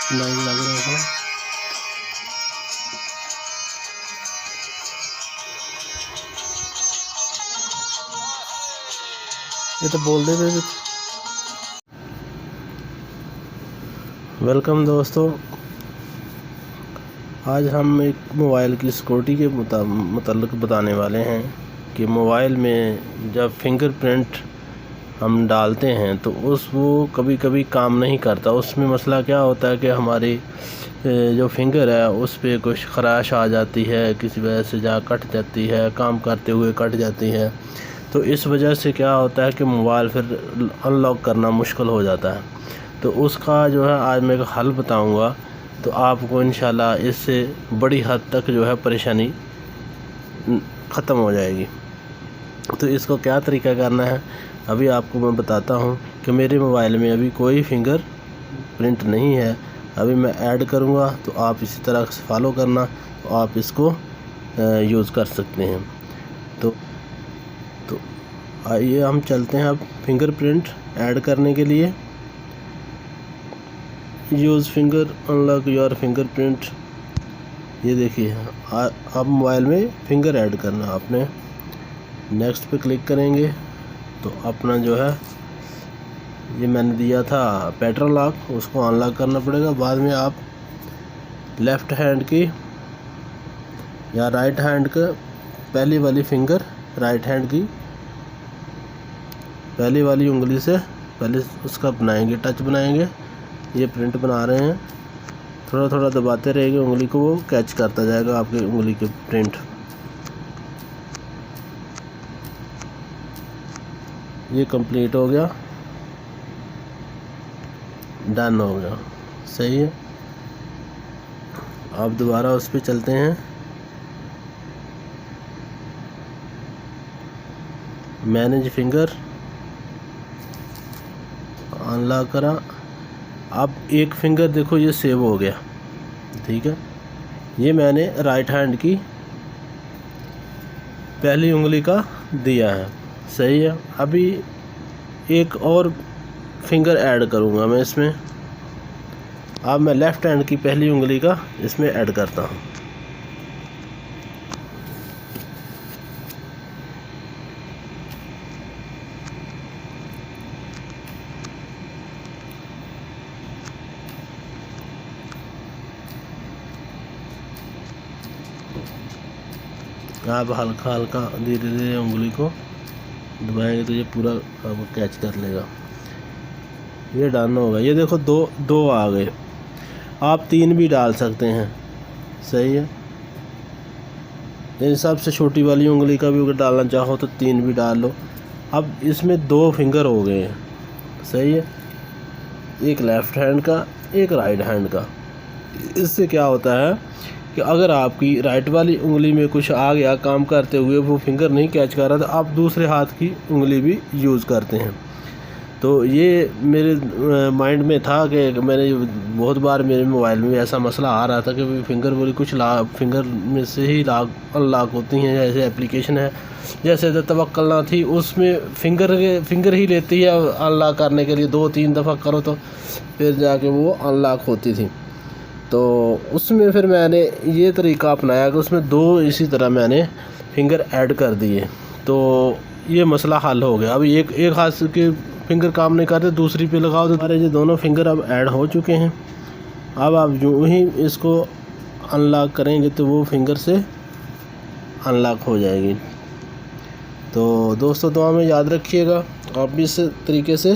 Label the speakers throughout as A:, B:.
A: Line लग रहा था। ये तो बोल दे रहे। वेलकम दोस्तों, आज हम एक मोबाइल की सिक्योरिटी के मुताल्लिक़ बताने वाले हैं कि मोबाइल में जब फिंगरप्रिंट हम डालते हैं तो वो कभी कभी काम नहीं करता। उसमें मसला क्या होता है कि हमारी जो फिंगर है उस पर कुछ ख़राश आ जाती है, किसी वजह से जा कट जाती है, काम करते हुए कट जाती है। तो इस वजह से क्या होता है कि मोबाइल फिर अनलॉक करना मुश्किल हो जाता है। तो उसका जो है आज मैं एक हल बताऊंगा, तो आपको इंशाल्लाह इससे बड़ी हद तक जो है परेशानी ख़त्म हो जाएगी। तो इसको क्या तरीका करना है अभी आपको मैं बताता हूँ कि मेरे मोबाइल में अभी कोई फिंगर प्रिंट नहीं है। अभी मैं ऐड करूँगा तो आप इसी तरह से फॉलो करना, तो आप इसको यूज़ कर सकते हैं। तो आइए हम चलते हैं अब फिंगरप्रिंट ऐड करने के लिए। Use finger unlock your fingerprint. ये देखिए अब मोबाइल में फिंगर ऐड करना आपने। नेक्स्ट पे क्लिक करेंगे तो अपना जो है ये मैंने दिया था पैटर्न लॉक, उसको अनलॉक करना पड़ेगा। बाद में आप लेफ़्ट हैंड की या राइट हैंड का पहली वाली फिंगर, राइट हैंड की पहली वाली उंगली से पहले उसका बनाएंगे, टच बनाएंगे। ये प्रिंट बना रहे हैं, थोड़ा थोड़ा दबाते रहेंगे उंगली को, वो कैच करता जाएगा आपकी उंगली के प्रिंट। ये कंप्लीट हो गया, डन हो गया, सही है। आप दोबारा उस पर चलते हैं, मैनेज फिंगर अनलॉक करा। अब एक फिंगर देखो ये सेव हो गया, ठीक है। ये मैंने राइट हैंड की पहली उंगली का दिया है, सही है। अभी एक और फिंगर ऐड करूँगा मैं इसमें। अब मैं लेफ़्ट हैंड की पहली उंगली का इसमें ऐड करता हूँ। आप हल्का हल्का धीरे धीरे उंगली को दबाएंगे तो ये पूरा आपको कैच कर लेगा। ये डालना होगा। ये देखो दो आ गए, आप 3 भी डाल सकते हैं, सही है। इन सबसे छोटी वाली उंगली का भी अगर डालना चाहो तो 3 भी डाल लो। अब इसमें 2 फिंगर हो गए हैं, सही है। एक लेफ़्ट हैंड का, एक राइट हैंड का। इससे क्या होता है कि अगर आपकी राइट वाली उंगली में कुछ आ गया काम करते हुए, वो फिंगर नहीं कैच कर रहा, तो आप दूसरे हाथ की उंगली भी यूज़ करते हैं। तो ये मेरे माइंड में था कि मैंने बहुत बार मेरे मोबाइल में ऐसा मसला आ रहा था कि फिंगर वाली कुछ फिंगर में से ही अनलॉक होती हैं। जैसे एप्लीकेशन है, जैसे तवक्कल ना थी, उसमें फिंगर ही लेती है अनलॉक करने के लिए। 2-3 दफ़ा करो तो फिर जाके वो अनलॉक होती थी। तो उसमें फिर मैंने ये तरीका अपनाया कि उसमें 2 इसी तरह मैंने फिंगर ऐड कर दिए, तो ये मसला हल हो गया। अभी एक हाथ के फिंगर काम नहीं करते, दूसरी पे लगाओ तो हमारे ये दोनों फिंगर अब ऐड हो चुके हैं। अब आप यूँ ही इसको अनलॉक करेंगे तो वो फिंगर से अनलॉक हो जाएगी। तो दोस्तों दुआ में याद रखिएगा, आप भी इस तरीके से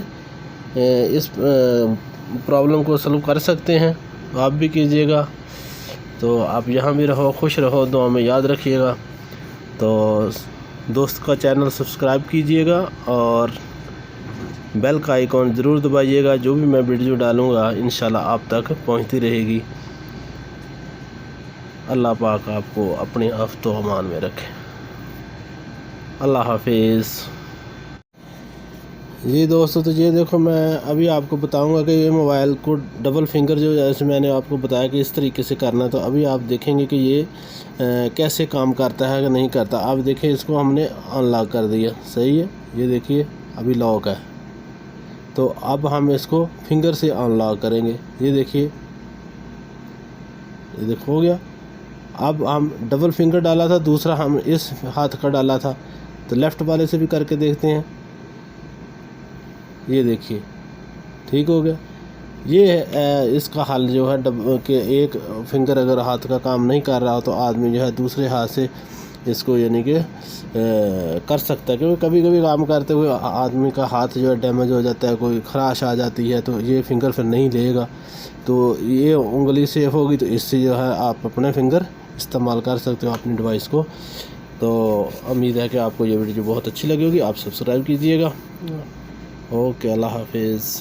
A: इस प्रॉब्लम को सॉल्व कर सकते हैं, आप भी कीजिएगा। तो आप यहाँ भी रहो, खुश रहो, दुआ में याद रखिएगा। तो दोस्त का चैनल सब्सक्राइब कीजिएगा और बेल का आइकॉन ज़रूर दबाइएगा। जो भी मैं वीडियो डालूँगा इंशाल्लाह आप तक पहुँचती रहेगी। अल्लाह पाक आपको अपने हिफ्ज़ व अमान में रखे। अल्लाह हाफिज़। जी दोस्तों, तो ये देखो मैं अभी आपको बताऊंगा कि ये मोबाइल को डबल फिंगर जो जैसे मैंने आपको बताया कि इस तरीके से करना है। तो अभी आप देखेंगे कि ये कैसे काम करता है कि नहीं करता। आप देखें, इसको हमने अनलॉक कर दिया, सही है। ये देखिए अभी लॉक है। तो अब हम इसको फिंगर से अनलॉक करेंगे। ये देखिए ये देखो हो गया। अब हम डबल फिंगर डाला था, दूसरा हम इस हाथ का डाला था, तो लेफ़्ट वाले से भी करके देखते हैं। ये देखिए ठीक हो गया। ये इसका हल जो है कि एक फिंगर अगर हाथ का काम नहीं कर रहा हो तो आदमी जो है दूसरे हाथ से इसको यानी कि कर सकता है, क्योंकि कभी कभी काम करते हुए आदमी का हाथ जो है डैमेज हो जाता है, कोई खराश आ जाती है, तो ये फिंगर फिर नहीं लेगा। तो ये उंगली सेफ होगी, तो इससे जो है आप अपने फिंगर इस्तेमाल कर सकते हो अपनी डिवाइस को। तो उम्मीद है कि आपको ये वीडियो बहुत अच्छी लगी होगी। आप सब्सक्राइब कीजिएगा। ओके, अल्लाह हाफिज़।